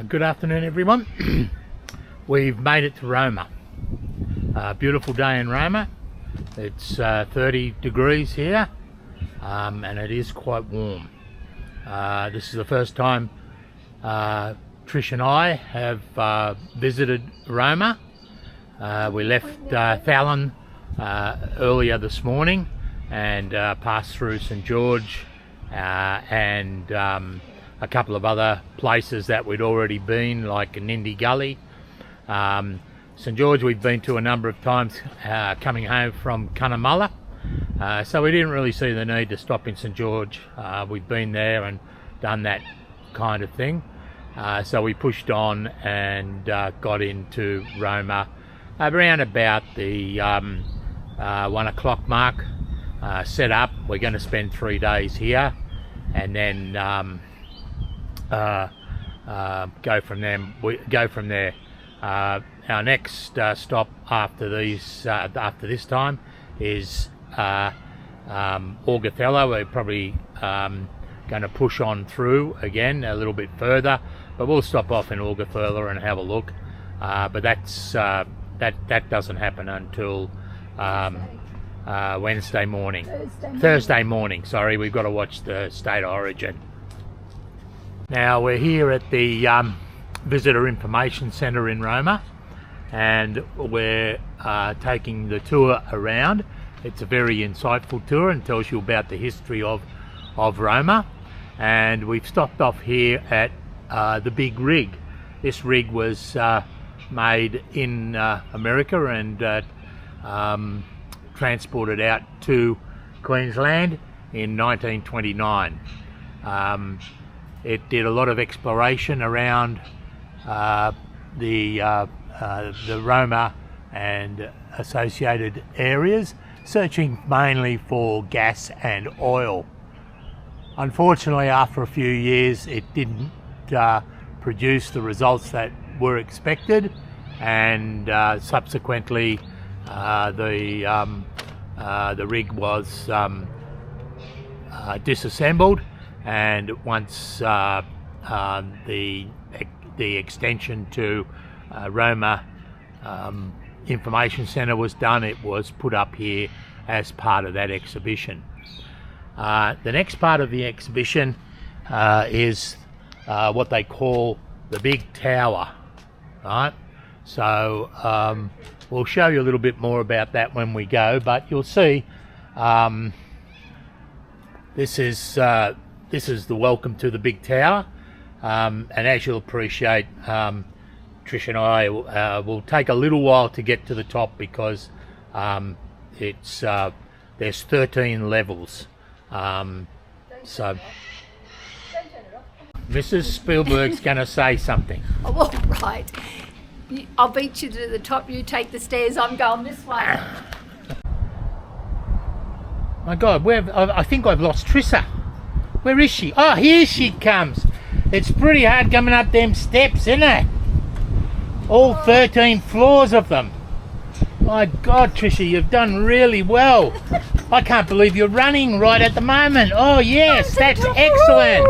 Good afternoon, everyone. We've made it to Roma. Beautiful day in Roma. It's 30 degrees here, and it is quite warm. This is the first time Trish and I have visited Roma. We left Fallon earlier this morning and passed through St George and a couple of other places that we'd already been, like Nindi Gully. St George we've been to a number of times coming home from Cunnamulla, so we didn't really see the need to stop in St George. We've been there and done that kind of thing, so we pushed on and got into Roma around about the 1 o'clock mark. Set up. We're going to spend 3 days here and then go from there. Our next stop after this time is Augathella. We're probably going to push on through again a little bit further, but we'll stop off in Augathella and have a look. But that's that doesn't happen until Thursday morning. Sorry, we've got to watch the State of Origin. Now we're here at the Visitor Information Centre in Roma, and we're taking the tour around. It's a very insightful tour and tells you about the history of Roma. And we've stopped off here at the Big Rig. This rig was made in America and transported out to Queensland in 1929. It did a lot of exploration around the Roma and associated areas, searching mainly for gas and oil. Unfortunately, after a few years, it didn't produce the results that were expected, and subsequently the rig was disassembled, and once the extension to Roma Information Centre was done, it was put up here as part of that exhibition. The next part of the exhibition is what they call the Big Tower, right? So we'll show you a little bit more about that when we go, but you'll see this is the welcome to the Big Tower, and as you'll appreciate, Trish and I will take a little while to get to the top because it's there's 13 levels. So Mrs. Spielberg's going to say something. Oh, all right. I'll beat you to the top. You take the stairs. I'm going this way. My God, I think I've lost Trissa. Where is she? Oh, here she comes. It's pretty hard coming up them steps, isn't it? All 13 floors of them. My God, Trisha, you've done really well. I can't believe you're running right at the moment. Oh yes, that's excellent.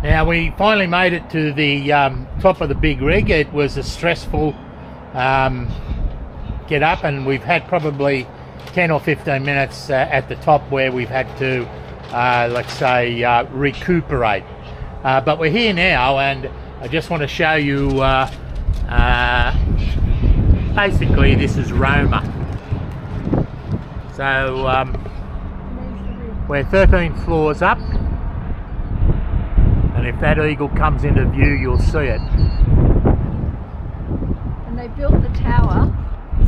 Now we finally made it to the top of the Big Rig. It was a stressful get up, and we've had probably 10 or 15 minutes at the top where we've had to, let's say, recuperate. But we're here now, and I just want to show you, basically this is Roma. So we're 13 floors up. And if that eagle comes into view, you'll see it. And they built the tower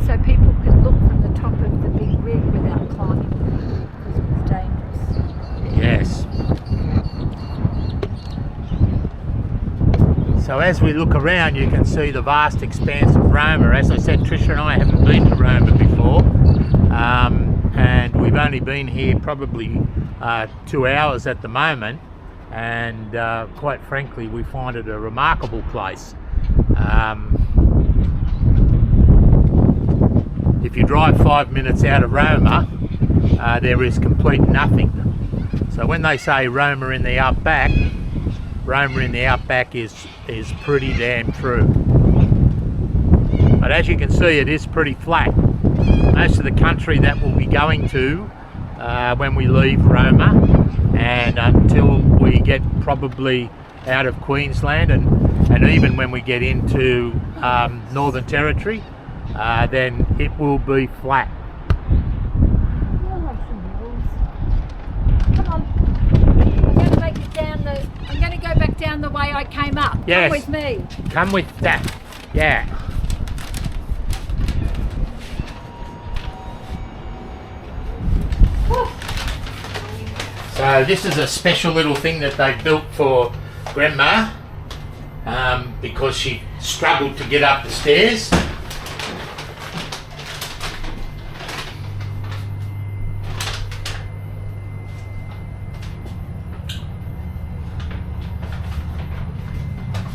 so people could look from the top of the Big Rig without climbing because it was dangerous. Yes. So as we look around, you can see the vast expanse of Roma. As I said, Trisha and I haven't been to Roma before, and we've only been here probably 2 hours at the moment. and quite frankly we find it a remarkable place. If you drive 5 minutes out of Roma, there is complete nothing. So when they say Roma in the outback, Roma in the outback is pretty damn true. But as you can see, it is pretty flat. Most of the country that we'll be going to when we leave Roma, and until we get probably out of Queensland, and even when we get into Northern Territory, then it will be flat. Come on. I'm going to make it down I'm going to go back down the way I came up. Yes. Come with me. Come with that. Yeah. So this is a special little thing that they built for Grandma, because she struggled to get up the stairs.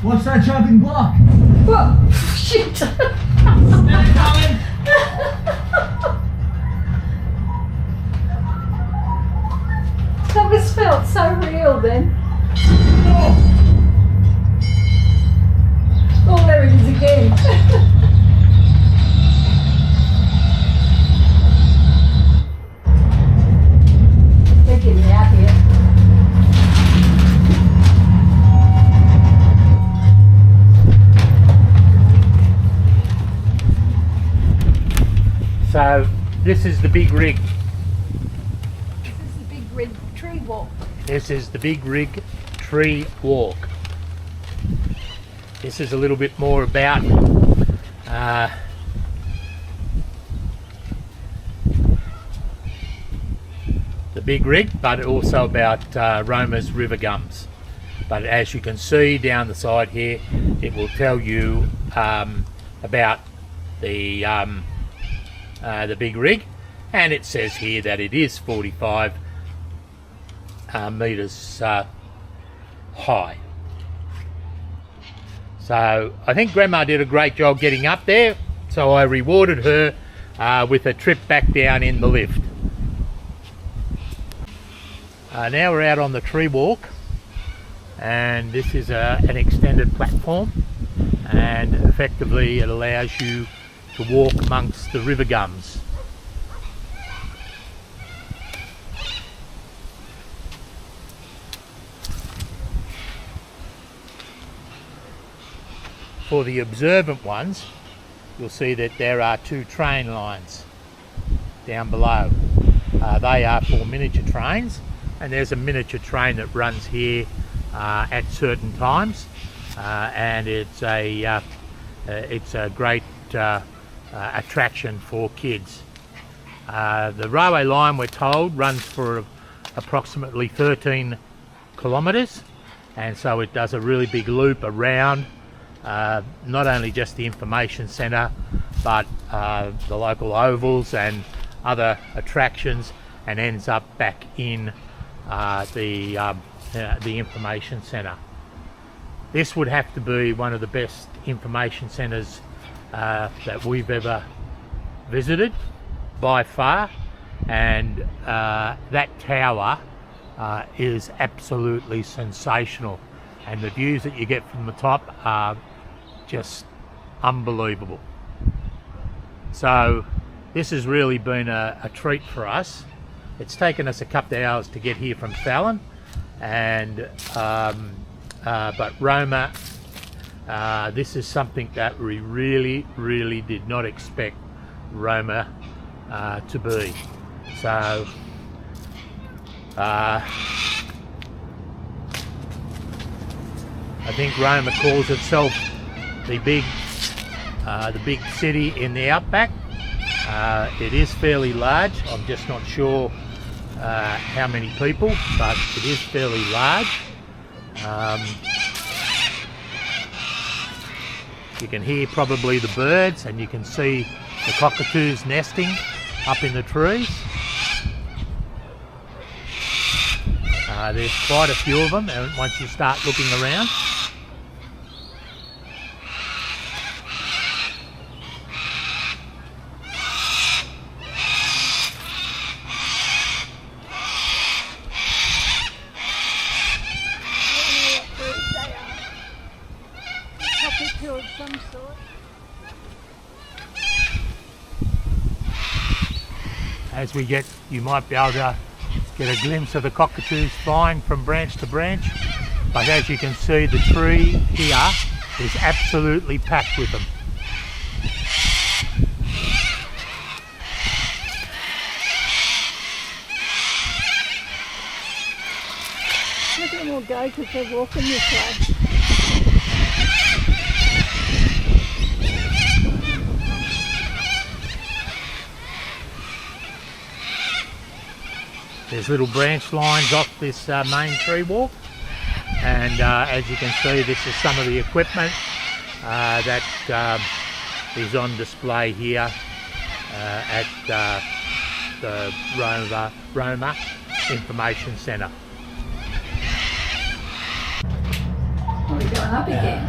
What's that chopping block? Whoa, shit. That was felt so real then. Oh, there it is again. They're getting out here. So this is the Big Rig. This is the Big Rig tree walk. This is the Big Rig tree walk. This is a little bit more about the Big Rig, but also about Roma's river gums. But as you can see down the side here, it will tell you about the Big Rig, and it says here that it is 45 metres high. So I think Grandma did a great job getting up there, so I rewarded her with a trip back down in the lift. Now we're out on the tree walk, and this is an extended platform, and effectively it allows you to walk amongst the river gums. For the observant ones, you'll see that there are 2 train lines down below. They are for miniature trains, and there's a miniature train that runs here at certain times, and it's a great attraction for kids. The railway line, we're told, runs for approximately 13 kilometres, and so it does a really big loop around not only just the information centre, but the local ovals and other attractions, and ends up back in the information centre. This would have to be one of the best information centres that we've ever visited by far, and that tower is absolutely sensational, and the views that you get from the top are just unbelievable. So this has really been a treat for us. It's taken us a couple of hours to get here from Fallon, and but Roma, this is something that we really did not expect Roma to be. So I think Roma calls itself the big city in the outback. It is fairly large. I'm just not sure how many people, but it is fairly large. You can hear probably the birds, and you can see the cockatoos nesting up in the trees. There's quite a few of them once you start looking around. Of some sort. As we get, you might be able to get a glimpse of the cockatoos flying from branch to branch, but as you can see, the tree here is absolutely packed with them. Look at them all go because they're walking this way. There's little branch lines off this main tree walk, and as you can see, this is some of the equipment that is on display here at the Roma Information Centre. Oh, we're going up again.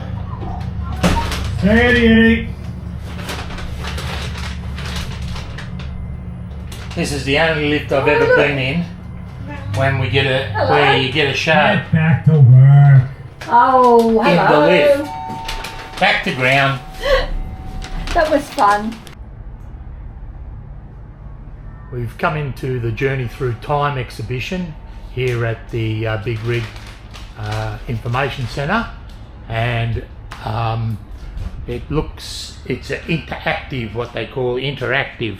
Hey, this is the only lift I've ever been in when we get where you get a show. Get back to work. Oh, hello. In the lift. Back to ground. That was fun. We've come into the Journey Through Time exhibition here at the Big Rig Information Centre, and it's an interactive, what they call interactive.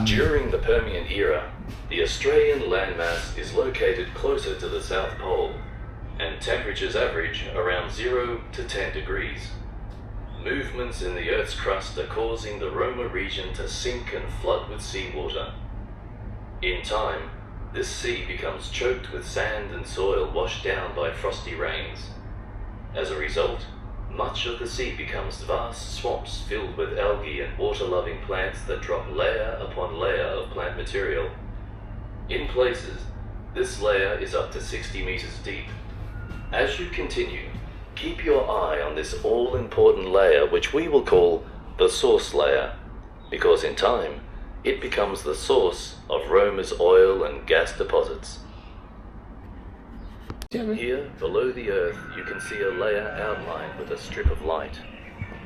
During the Permian era, the Australian landmass is located closer to the South Pole, and temperatures average around 0 to 10 degrees. Movements in the Earth's crust are causing the Roma region to sink and flood with seawater. In time, this sea becomes choked with sand and soil washed down by frosty rains. As a result, much of the sea becomes vast swamps filled with algae and water-loving plants that drop layer upon layer of plant material. In places, this layer is up to 60 meters deep. As you continue, keep your eye on this all-important layer, which we will call the source layer, because in time, it becomes the source of Roma's oil and gas deposits. Here, below the Earth, you can see a layer outlined with a strip of light.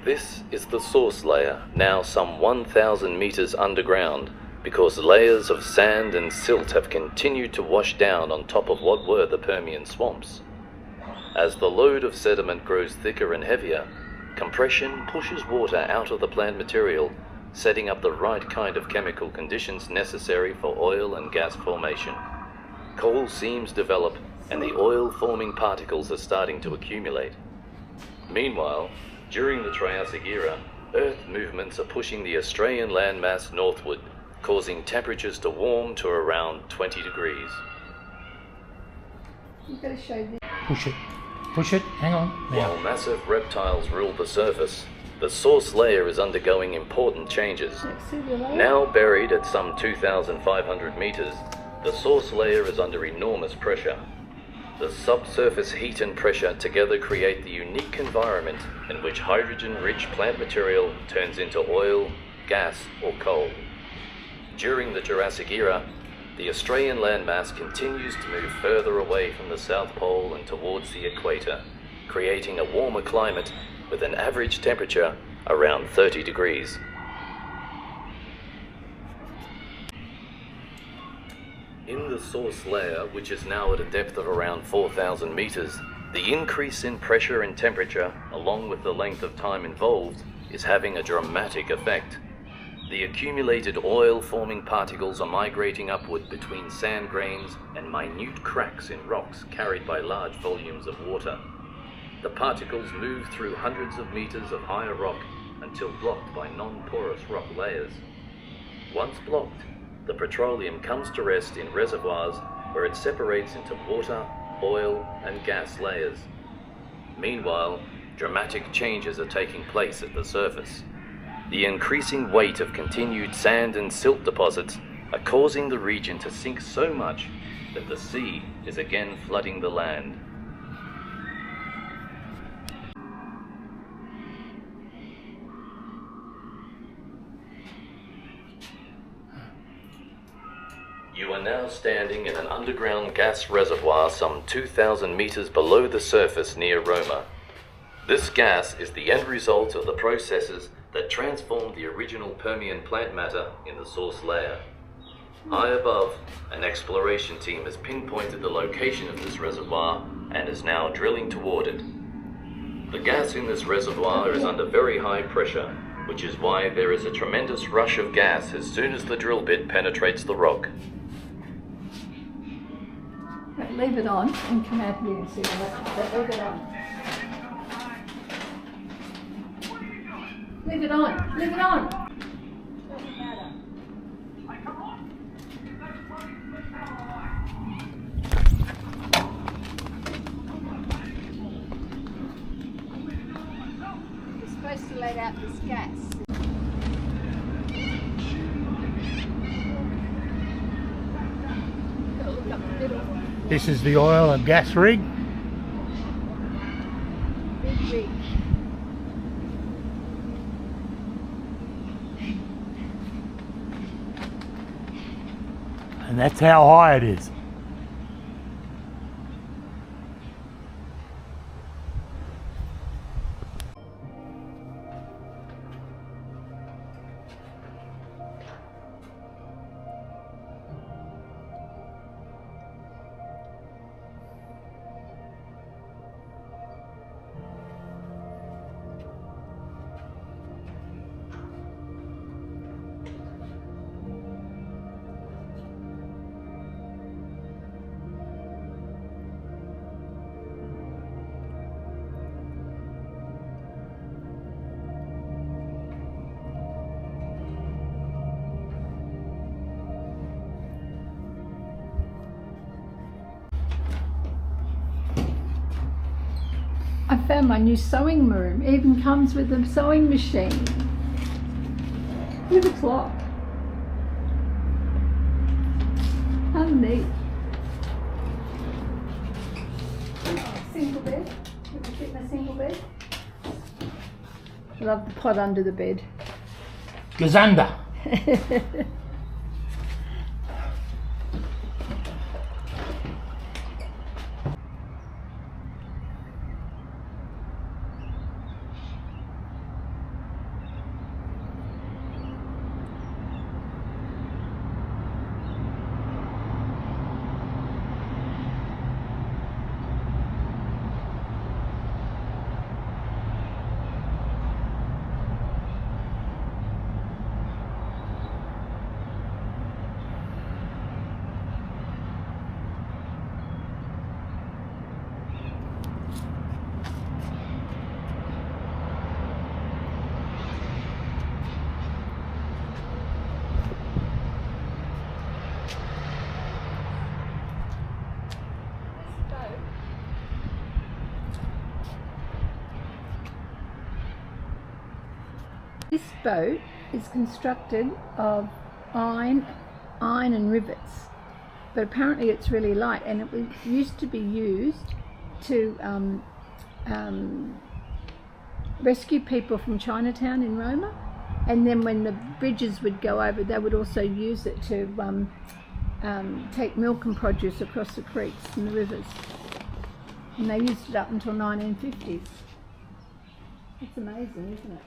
This is the source layer, now some 1,000 meters underground, because layers of sand and silt have continued to wash down on top of what were the Permian swamps. As the load of sediment grows thicker and heavier, compression pushes water out of the plant material, setting up the right kind of chemical conditions necessary for oil and gas formation. Coal seams develop, and the oil-forming particles are starting to accumulate. Meanwhile, during the Triassic era, Earth movements are pushing the Australian landmass northward, causing temperatures to warm to around 20 degrees. You've got to show this. Push it, hang on. Now. While massive reptiles rule the surface, the source layer is undergoing important changes. Now buried at some 2,500 meters, the source layer is under enormous pressure. The subsurface heat and pressure together create the unique environment in which hydrogen-rich plant material turns into oil, gas, or coal. During the Jurassic era, the Australian landmass continues to move further away from the South Pole and towards the equator, creating a warmer climate with an average temperature around 30 degrees. In the source layer, which is now at a depth of around 4,000 meters, the increase in pressure and temperature, along with the length of time involved, is having a dramatic effect. The accumulated oil-forming particles are migrating upward between sand grains and minute cracks in rocks carried by large volumes of water. The particles move through hundreds of meters of higher rock until blocked by non-porous rock layers. Once blocked, the petroleum comes to rest in reservoirs where it separates into water, oil, and gas layers. Meanwhile, dramatic changes are taking place at the surface. The increasing weight of continued sand and silt deposits are causing the region to sink so much that the sea is again flooding the land. You are now standing in an underground gas reservoir some 2,000 meters below the surface near Roma. This gas is the end result of the processes that transformed the original Permian plant matter in the source layer. High above, an exploration team has pinpointed the location of this reservoir and is now drilling toward it. The gas in this reservoir is under very high pressure, which is why there is a tremendous rush of gas as soon as the drill bit penetrates the rock. Right, leave it on and come out here and see what happens. Leave it on. Leave it on. Leave it on. Doesn't matter. You're supposed to let out this gas. Look up the middle. This is the oil and gas rig. Big rig. And that's how high it is. I found my new sewing room. It even comes with a sewing machine. With a clock. How neat. Single bed. You can fit my single bed. I love the pot under the bed. Gazanda. This boat is constructed of iron and rivets, but apparently it's really light, and it used to be used to rescue people from Chinatown in Roma, and then when the bridges would go over, they would also use it to take milk and produce across the creeks and the rivers, and they used it up until 1950s. It's amazing, isn't it?